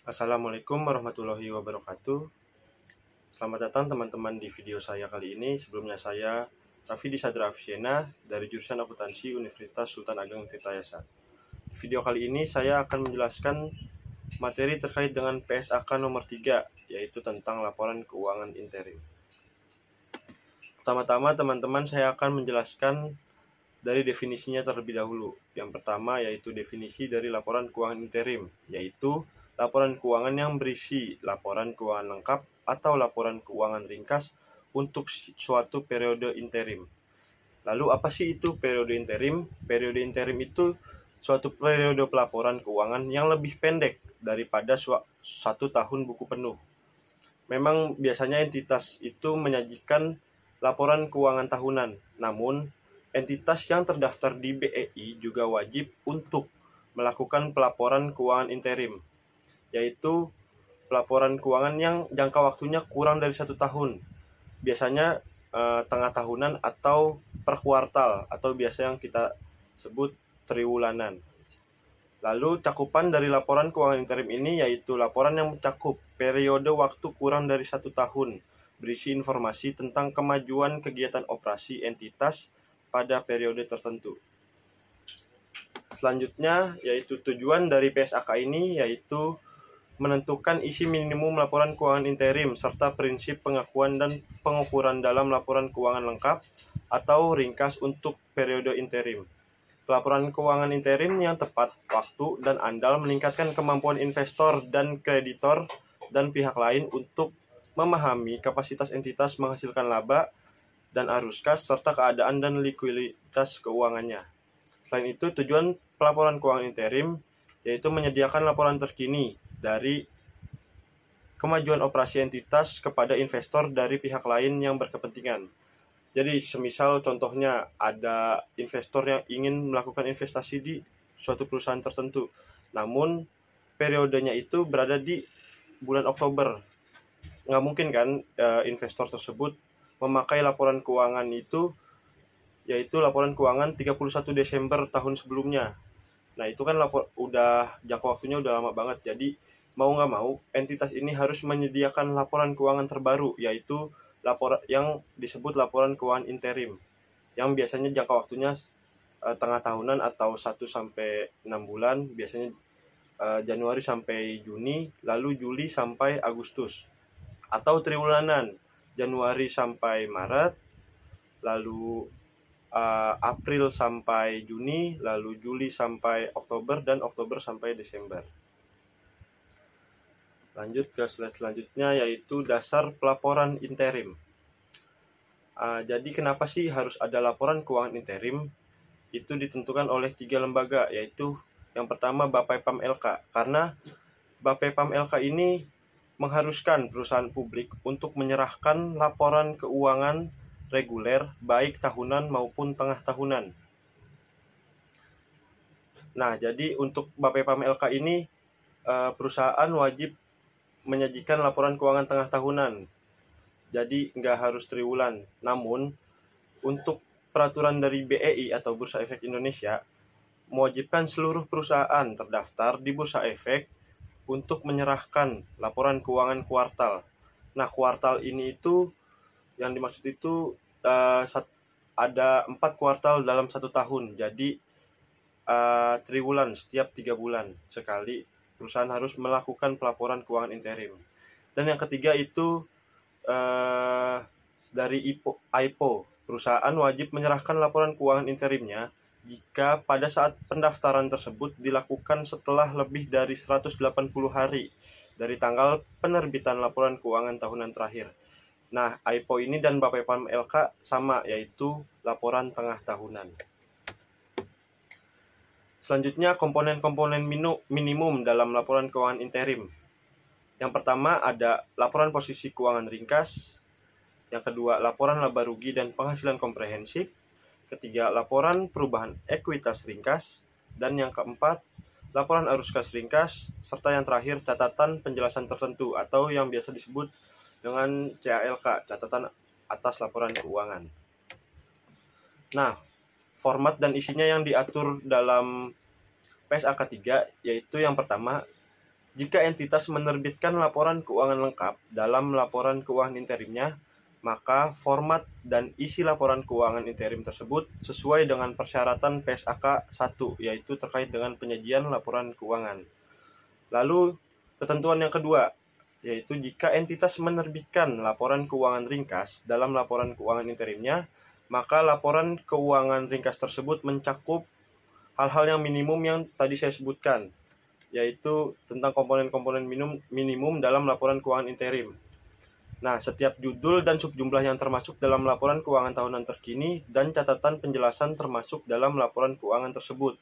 Assalamualaikum warahmatullahi wabarakatuh. Selamat datang teman-teman di video saya kali ini. Sebelumnya saya Rafidi Sadra Afsyena dari jurusan Akuntansi Universitas Sultan Ageng Tirtayasa. Di video kali ini saya akan menjelaskan materi terkait dengan PSAK nomor 3, yaitu tentang laporan keuangan interim. Pertama-tama teman-teman saya akan menjelaskan dari definisinya terlebih dahulu. Yang pertama yaitu definisi dari laporan keuangan interim, yaitu laporan keuangan yang berisi laporan keuangan lengkap atau laporan keuangan ringkas untuk suatu periode interim. Lalu apa sih itu periode interim? Periode interim itu suatu periode pelaporan keuangan yang lebih pendek daripada 1 tahun buku penuh. Memang biasanya entitas itu menyajikan laporan keuangan tahunan, namun entitas yang terdaftar di BEI juga wajib untuk melakukan pelaporan keuangan interim, yaitu pelaporan keuangan yang jangka waktunya kurang dari 1 tahun, biasanya tengah tahunan atau per kuartal, atau biasa yang kita sebut triwulanan. Lalu cakupan dari laporan keuangan interim ini yaitu laporan yang mencakup periode waktu kurang dari 1 tahun, berisi informasi tentang kemajuan kegiatan operasi entitas pada periode tertentu. Selanjutnya yaitu tujuan dari PSAK ini yaitu menentukan isi minimum laporan keuangan interim serta prinsip pengakuan dan pengukuran dalam laporan keuangan lengkap atau ringkas untuk periode interim. Pelaporan keuangan interim yang tepat waktu dan andal meningkatkan kemampuan investor dan kreditor dan pihak lain untuk memahami kapasitas entitas menghasilkan laba dan arus kas serta keadaan dan likuiditas keuangannya. Selain itu, tujuan pelaporan keuangan interim yaitu menyediakan laporan terkini dari kemajuan operasi entitas kepada investor dari pihak lain yang berkepentingan. Jadi semisal contohnya ada investor yang ingin melakukan investasi di suatu perusahaan tertentu, namun periodenya itu berada di bulan Oktober. Nggak mungkin kan investor tersebut memakai laporan keuangan itu, yaitu laporan keuangan 31 Desember tahun sebelumnya. Nah itu kan udah jangka waktunya udah lama banget, jadi mau nggak mau entitas ini harus menyediakan laporan keuangan terbaru, yaitu laporan yang disebut laporan keuangan interim, yang biasanya jangka waktunya tengah tahunan atau 1-6 bulan, biasanya Januari sampai Juni, lalu Juli sampai Agustus, atau triwulanan, Januari sampai Maret, lalu April sampai Juni, lalu Juli sampai Oktober, dan Oktober sampai Desember. Lanjut ke slide selanjutnya yaitu dasar pelaporan interim. Jadi kenapa sih harus ada laporan keuangan interim? Itu ditentukan oleh 3 lembaga, yaitu yang pertama Bapepam LK, karena Bapepam LK ini mengharuskan perusahaan publik untuk menyerahkan laporan keuangan reguler baik tahunan maupun tengah tahunan. Nah, jadi untuk Bapepam LK ini perusahaan wajib menyajikan laporan keuangan tengah tahunan. Jadi nggak harus triwulan. Namun untuk peraturan dari BEI atau Bursa Efek Indonesia mewajibkan seluruh perusahaan terdaftar di Bursa Efek untuk menyerahkan laporan keuangan kuartal. Nah, kuartal ini itu yang dimaksud itu ada 4 kuartal dalam 1 tahun. Jadi triwulan, setiap 3 bulan sekali perusahaan harus melakukan pelaporan keuangan interim. Dan yang ketiga itu dari AIPO, perusahaan wajib menyerahkan laporan keuangan interimnya jika pada saat pendaftaran tersebut dilakukan setelah lebih dari 180 hari dari tanggal penerbitan laporan keuangan tahunan terakhir. Nah, AIPO ini dan Bapepam LK sama, yaitu laporan tengah tahunan. Selanjutnya, komponen-komponen minimum dalam laporan keuangan interim. Yang pertama ada laporan posisi keuangan ringkas. Yang kedua, laporan laba rugi dan penghasilan komprehensif. Ketiga, laporan perubahan ekuitas ringkas. Dan yang keempat, laporan arus kas ringkas. Serta yang terakhir, catatan penjelasan tertentu atau yang biasa disebut dengan CALK, catatan atas laporan keuangan. Nah, format dan isinya yang diatur dalam PSAK 3 yaitu yang pertama, jika entitas menerbitkan laporan keuangan lengkap dalam laporan keuangan interimnya, maka format dan isi laporan keuangan interim tersebut sesuai dengan persyaratan PSAK 1, yaitu terkait dengan penyajian laporan keuangan. Lalu, ketentuan yang kedua, yaitu jika entitas menerbitkan laporan keuangan ringkas dalam laporan keuangan interimnya, maka laporan keuangan ringkas tersebut mencakup hal-hal yang minimum yang tadi saya sebutkan, yaitu tentang komponen-komponen minimum dalam laporan keuangan interim. Nah, setiap judul dan subjumlah yang termasuk dalam laporan keuangan tahunan terkini dan catatan penjelasan termasuk dalam laporan keuangan tersebut.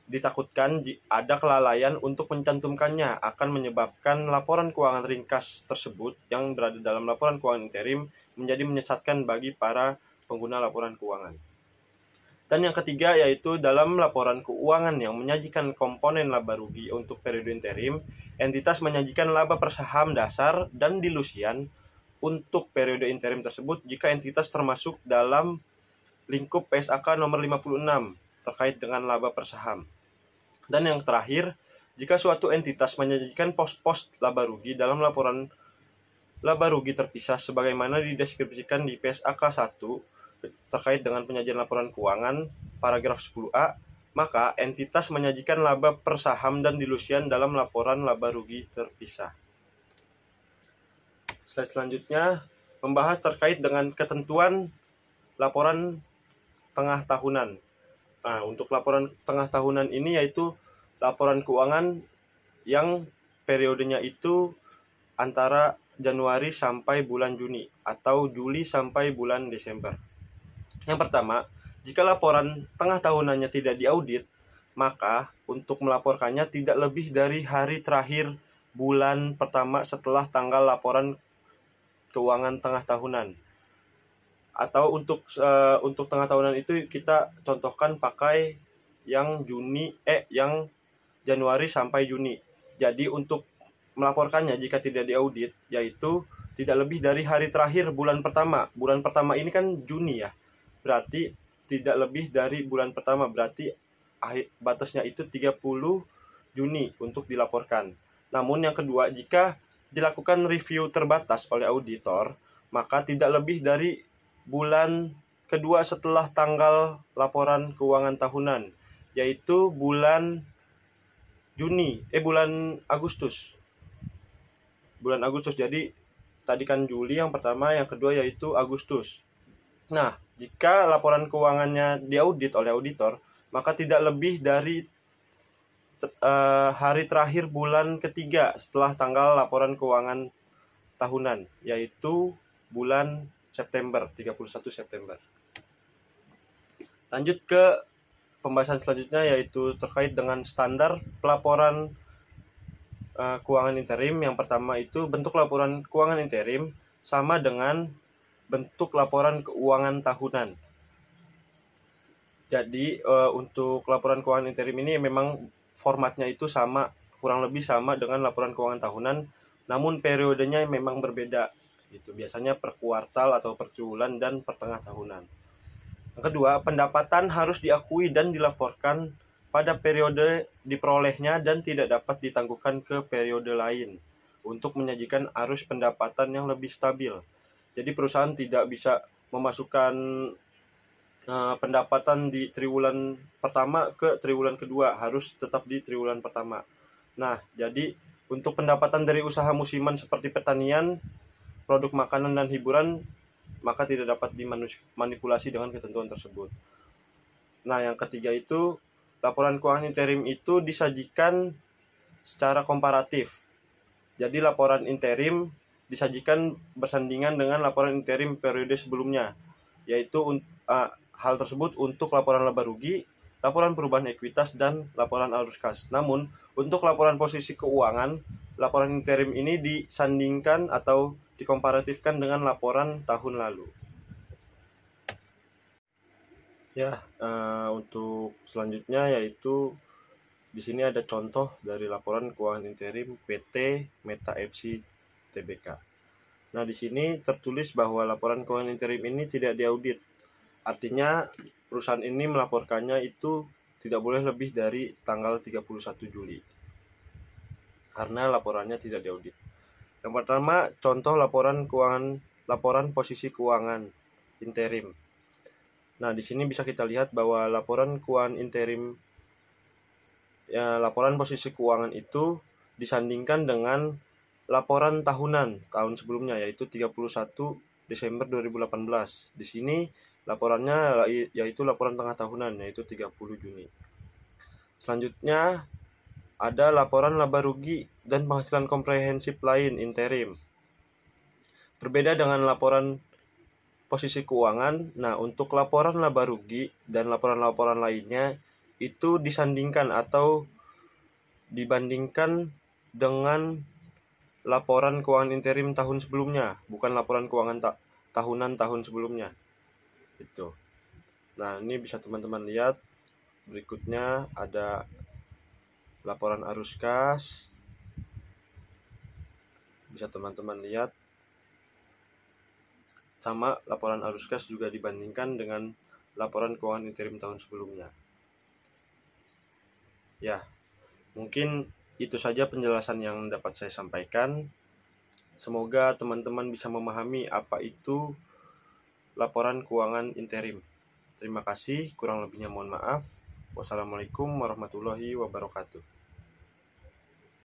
Ditakutkan ada kelalaian untuk mencantumkannya akan menyebabkan laporan keuangan ringkas tersebut yang berada dalam laporan keuangan interim menjadi menyesatkan bagi para pengguna laporan keuangan. Dan yang ketiga yaitu dalam laporan keuangan yang menyajikan komponen laba rugi untuk periode interim, entitas menyajikan laba per saham dasar dan dilusian untuk periode interim tersebut jika entitas termasuk dalam lingkup PSAK nomor 56 terkait dengan laba per saham. Dan yang terakhir, jika suatu entitas menyajikan pos-pos laba rugi dalam laporan laba rugi terpisah sebagaimana dideskripsikan di PSAK 1 terkait dengan penyajian laporan keuangan paragraf 10A, maka entitas menyajikan laba per saham dan dilusian dalam laporan laba rugi terpisah. Slide selanjutnya membahas terkait dengan ketentuan laporan tengah tahunan. Nah, untuk laporan tengah tahunan ini yaitu laporan keuangan yang periodenya itu antara Januari sampai bulan Juni atau Juli sampai bulan Desember. Yang pertama, jika laporan tengah tahunannya tidak diaudit, maka untuk melaporkannya tidak lebih dari hari terakhir bulan pertama setelah tanggal laporan keuangan tengah tahunan. Atau untuk tengah tahunan itu kita contohkan pakai yang Januari sampai Juni. Jadi untuk melaporkannya jika tidak diaudit yaitu tidak lebih dari hari terakhir bulan pertama. Bulan pertama ini kan Juni ya. Berarti tidak lebih dari bulan pertama, berarti batasnya itu 30 Juni untuk dilaporkan. Namun yang kedua, jika dilakukan review terbatas oleh auditor, maka tidak lebih dari bulan kedua setelah tanggal laporan keuangan tahunan, yaitu bulan Agustus. Bulan Agustus, jadi tadi kan Juli yang pertama, yang kedua yaitu Agustus. Nah, jika laporan keuangannya diaudit oleh auditor, maka tidak lebih dari hari terakhir bulan ketiga setelah tanggal laporan keuangan tahunan, yaitu bulan September, 31 September. Lanjut ke pembahasan selanjutnya yaitu terkait dengan standar pelaporan keuangan interim. Yang pertama itu bentuk laporan keuangan interim sama dengan bentuk laporan keuangan tahunan. Jadi untuk laporan keuangan interim ini memang formatnya itu sama, kurang lebih sama dengan laporan keuangan tahunan, namun periodenya memang berbeda. Itu biasanya per kuartal atau per triwulan dan per tengah tahunan. Yang kedua, pendapatan harus diakui dan dilaporkan pada periode diperolehnya dan tidak dapat ditangguhkan ke periode lain untuk menyajikan arus pendapatan yang lebih stabil. Jadi perusahaan tidak bisa memasukkan pendapatan di triwulan pertama ke triwulan kedua, harus tetap di triwulan pertama. Nah, jadi untuk pendapatan dari usaha musiman seperti pertanian, produk makanan dan hiburan, maka tidak dapat dimanipulasi dengan ketentuan tersebut. Nah, yang ketiga itu laporan keuangan interim itu disajikan secara komparatif. Jadi laporan interim disajikan bersandingan dengan laporan interim periode sebelumnya, yaitu hal tersebut untuk laporan laba rugi, laporan perubahan ekuitas, dan laporan arus kas. Namun, untuk laporan posisi keuangan, laporan interim ini disandingkan atau dikomparatifkan dengan laporan tahun lalu. Ya, untuk selanjutnya yaitu di sini ada contoh dari laporan keuangan interim PT Meta FC Tbk. Nah, di sini tertulis bahwa laporan keuangan interim ini tidak diaudit. Artinya perusahaan ini melaporkannya itu tidak boleh lebih dari tanggal 31 Juli. karena laporannya tidak diaudit. Yang pertama, contoh laporan posisi keuangan interim. Nah, di sini bisa kita lihat bahwa laporan keuangan interim, laporan posisi keuangan itu disandingkan dengan laporan tahunan tahun sebelumnya, yaitu 31 Desember 2018. Di sini laporannya yaitu laporan tengah tahunan, yaitu 30 Juni. Selanjutnya ada laporan laba rugi dan penghasilan komprehensif lain interim. Berbeda dengan laporan posisi keuangan, nah untuk laporan laba rugi dan laporan-laporan lainnya itu disandingkan atau dibandingkan dengan laporan keuangan interim tahun sebelumnya, bukan laporan keuangan tahunan tahun sebelumnya. Itu. Nah, ini bisa teman-teman lihat. Berikutnya ada laporan arus kas. Bisa teman-teman lihat. Sama laporan arus kas juga dibandingkan dengan laporan keuangan interim tahun sebelumnya. Ya, mungkin itu saja penjelasan yang dapat saya sampaikan. Semoga teman-teman bisa memahami apa itu laporan keuangan interim. Terima kasih, kurang lebihnya mohon maaf. Wassalamualaikum warahmatullahi wabarakatuh.